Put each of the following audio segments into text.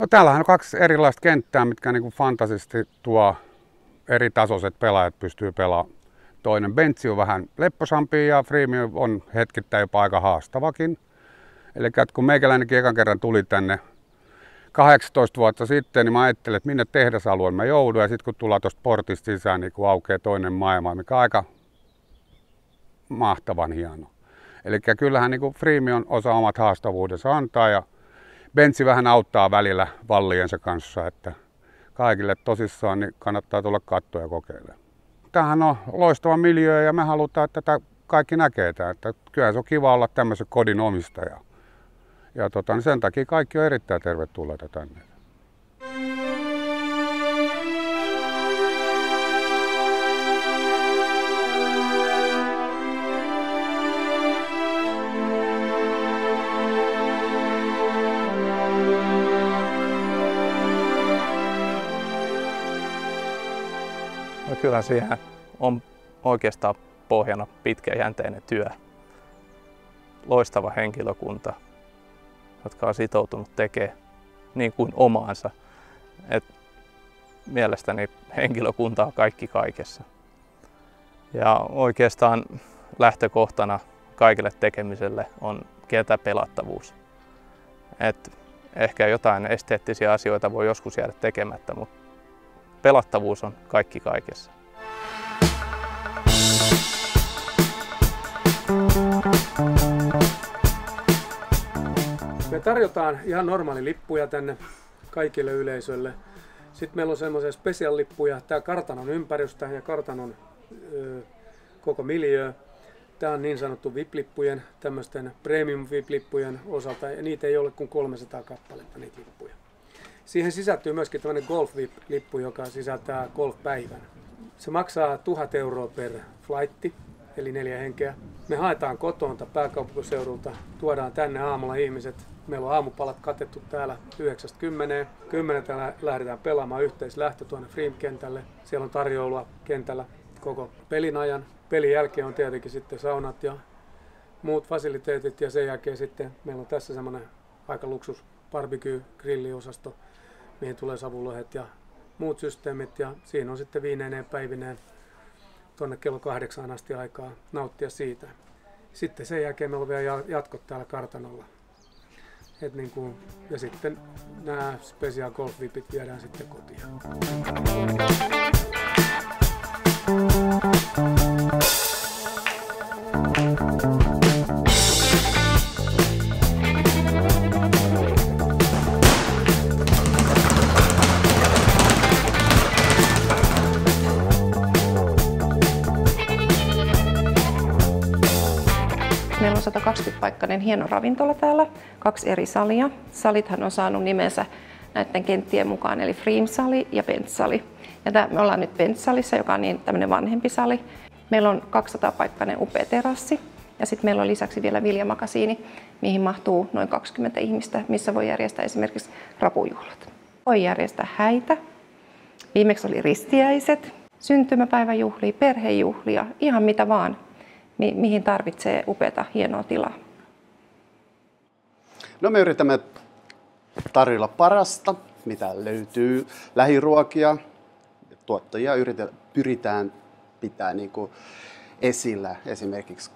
täällähän on kaksi erilaista kenttää, mitkä niin kuin fantasisesti tuo eri tasoiset pelaajat pystyy pelaamaan. Toinen Bentsi on vähän lepposampi ja Freemium on hetkittäin jopa aika haastavakin. Eli kun meikäläinenkin ekan kerran tuli tänne 18 vuotta sitten, niin mä ajattelin, että minne tehdasalueen mä joudun. Ja sitten kun tullaan tuosta portista sisään, niin kun aukeaa toinen maailma, mikä on aika mahtavan hieno. Eli kyllähän niin Freemium osaa omat haastavuudensa antaa ja Bentsi vähän auttaa välillä valliensa kanssa, että kaikille tosissaan niin kannattaa tulla katsoa ja kokeilla. Tämähän on loistava miljöö ja me halutaan, että tätä kaikki näkee tämä. Että kyllä se on kiva olla tämmöisen kodin omistaja. Ja niin sen takia kaikki on erittäin tervetulleita tänne. No kyllä siihen on oikeastaan pohjana pitkäjänteinen työ. Loistava henkilökunta, jotka on sitoutunut tekemään niin kuin omaansa. Mielestäni henkilökunta on kaikki kaikessa. Ja oikeastaan lähtökohtana kaikille tekemiselle on kentäpelattavuus. Ehkä jotain esteettisiä asioita voi joskus jäädä tekemättä, mutta pelattavuus on kaikki kaikessa. Me tarjotaan ihan normaali lippuja tänne kaikille yleisölle. Sitten meillä on semmoisia special-lippuja, tämä kartanon ympärystä ja kartanon koko miljöö. Tämä on niin sanottu VIP-lippujen, tämmöisten premium VIP-lippujen osalta, ja niitä ei ole kuin 300 kappaletta niitä lippuja. Siihen sisältyy myöskin tämmöinen Golf VIP-lippu, joka sisältää golfpäivän. Se maksaa 1000 € per flightti, eli 4 henkeä. Me haetaan kotoonta pääkaupunkiseudulta, tuodaan tänne aamulla ihmiset. Meillä on aamupalat katettu täällä 9-10. 10 lähdetään pelaamaan yhteislähtö tuonne Freem-kentälle. Siellä on tarjoulua kentällä koko pelin ajan. Pelin jälkeen on tietenkin sitten saunat ja muut fasiliteetit ja sen jälkeen sitten meillä on tässä semmoinen aika luksus barbecue-grilliosasto, mihin tulee savulohet ja muut systeemit ja siinä on sitten viineineen päivineen tuonne kello 8 asti aikaa nauttia siitä. Sitten sen jälkeen meillä on vielä jatkot täällä kartanolla. Ja sitten nämä special golf vipit viedään sitten kotiin. Meillä on 120-paikkainen hieno ravintola täällä, 2 eri salia. Salithan on saanut nimensä näiden kenttien mukaan, eli Freem-sali ja Bench-sali. Ja me ollaan nyt Bench-salissa, joka on niin tämmöinen vanhempi sali. Meillä on 200-paikkainen upea terassi ja sitten meillä on lisäksi vielä viljamakasiini, mihin mahtuu noin 20 ihmistä, missä voi järjestää esimerkiksi rapujuhlat. Voi järjestää häitä, viimeksi oli ristiäiset, syntymäpäiväjuhlia, perhejuhlia, ihan mitä vaan. Mihin tarvitsee upeata, hienoa tilaa? No me yritämme tarjolla parasta, mitä löytyy. Lähiruokia, tuottajia pyritään pitää niin kuin esillä. Esimerkiksi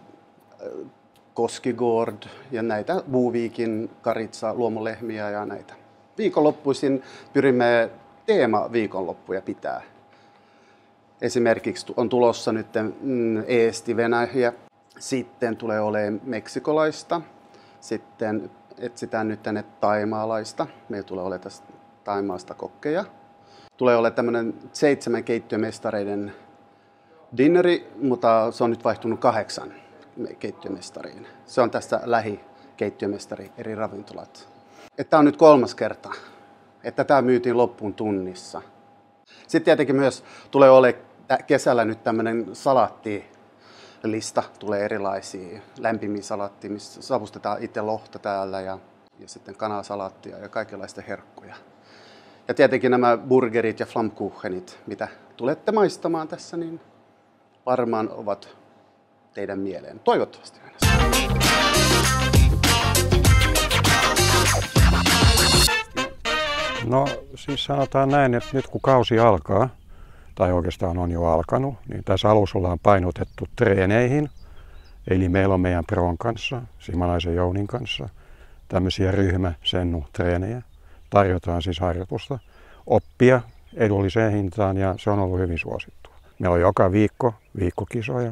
Koskigård ja näitä Buvikin, Karitsa, luomulehmiä ja näitä. Viikonloppuisin pyrimme teema-viikonloppuja pitää. Esimerkiksi on tulossa nyt Eesti Venäjä, sitten tulee olemaan meksikolaista, sitten etsitään nyt tänne taimaalaista, meillä tulee olemaan tästä Taimaasta kokkeja. Tulee olemaan tämmöinen 7 keittiömestareiden dinneri, mutta se on nyt vaihtunut 8 keittiömestariin. Se on tässä lähikeittiömestari eri ravintolat. Tämä on nyt 3. kerta, että tämä myytiin loppuun tunnissa. Sitten tietenkin myös tulee olemaan kesällä nyt tämmöinen salaattilista, tulee erilaisia lämpimiä salaattia, missä savustetaan itse lohta täällä ja sitten kanasalaattia ja kaikenlaista herkkuja. Ja tietenkin nämä burgerit ja flammkuchenit, mitä tulette maistamaan tässä, niin varmaan ovat teidän mieleen. Toivottavasti aina. No siis sanotaan näin, että nyt kun kausi alkaa, tai oikeastaan on jo alkanut, niin tässä alussa ollaan painotettu treeneihin. Eli meillä on meidän Proon kanssa, Simalaisen Jounin kanssa, tämmöisiä ryhmäsennu-treenejä. Tarjotaan siis harjoitusta, oppia edulliseen hintaan ja se on ollut hyvin suosittua. Meillä on joka viikko viikkokisoja,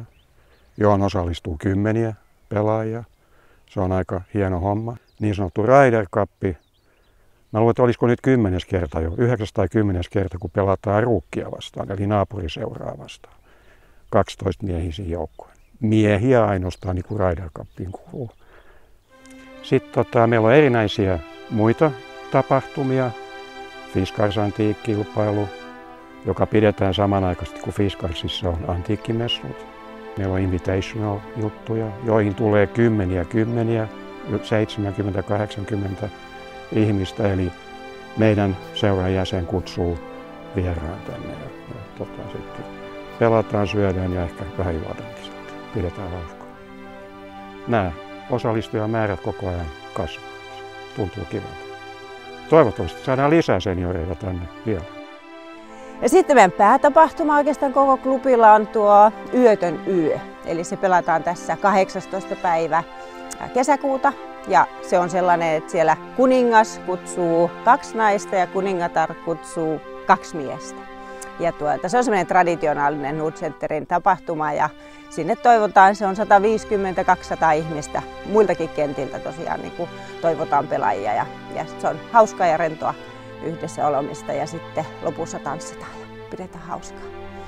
johon osallistuu 10 pelaajia. Se on aika hieno homma. Niin sanottu Ryder Cup. Mä luulen, että olisiko nyt 10. kerta jo, 9. tai 10. kerta, kun pelataan ruukkia vastaan, eli naapuriseuraa vastaan. 12 miehisiin joukkoihin. Miehiä ainoastaan, niin kuin Ryder Cupiin kuuluu. Sitten meillä on erinäisiä muita tapahtumia. Fiskars Antiikkilpailu, joka pidetään samanaikaisesti kuin Fiskarsissa on antiikkimessut. Meillä on invitational-juttuja, joihin tulee kymmeniä, 70-80 ihmistä. Eli meidän seuran jäsen kutsuu vieraan tänne ja sitten pelataan, syödään ja ehkä vähän juodaankin sitten. Pidetään hauskaa. Nämä osallistujamäärät koko ajan kasvavat. Tuntuu kivalta. Toivottavasti saadaan lisää senioreita tänne vielä. Ja sitten meidän päätapahtuma oikeastaan koko klubilla on tuo Yötön yö. Eli se pelataan tässä 18. päivä kesäkuuta. Ja se on sellainen, että siellä kuningas kutsuu 2 naista ja kuningatar kutsuu 2 miestä. Ja se on semmoinen traditionaalinen Nordcenterin tapahtuma ja sinne toivotaan, se on 150-200 ihmistä muiltakin kentiltä tosiaan niin kuin toivotaan pelaajia ja se on hauskaa ja rentoa yhdessä olemista ja sitten lopussa tanssitaan ja pidetään hauskaa.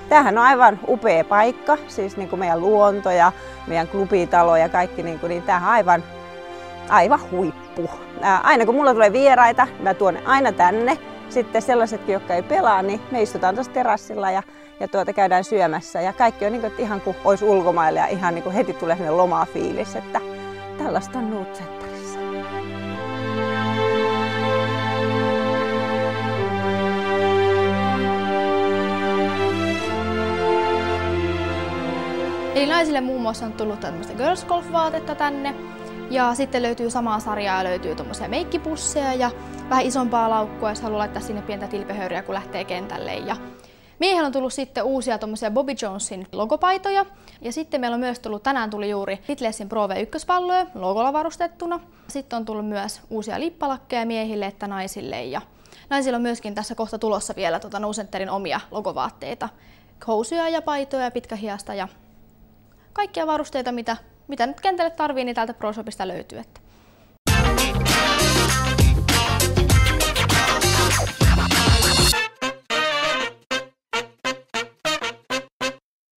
Tämähän on aivan upea paikka, siis niin kuin meidän luonto ja meidän klubitalo ja kaikki, niin tämähän on aivan huippu. Aina kun mulla tulee vieraita, mä tuon aina tänne. Sitten sellaisetkin, jotka ei pelaa, niin me istutaan tuossa terassilla ja käydään syömässä. Ja kaikki on niin kuin, ihan kuin olisi ulkomailla ja ihan niin kuin heti tulee sellainen lomafiilis, että tällaista on Nordcenterissä. Eli naisille muun muassa on tullut tämmöistä girls golf-vaatetta tänne. Ja sitten löytyy samaa sarjaa ja löytyy tuommoisia meikkipusseja ja vähän isompaa laukkua, jos haluaa laittaa sinne pientä tilpehöyriä, kun lähtee kentälle. Ja miehellä on tullut sitten uusia tuommoisia Bobby Jonesin logopaitoja. Ja sitten meillä on myös tänään tuli juuri Hitlessin Pro V1-palloja logolla varustettuna. Sitten on tullut myös uusia lippalakkeja miehille että naisille. Ja naisilla on myöskin tässä kohta tulossa vielä Nordcenterin omia logovaatteita. Housuja ja paitoja, pitkähiasta ja kaikkia varusteita, mitä nyt kentälle tarvii, niin täältä Pro Shopista löytyy.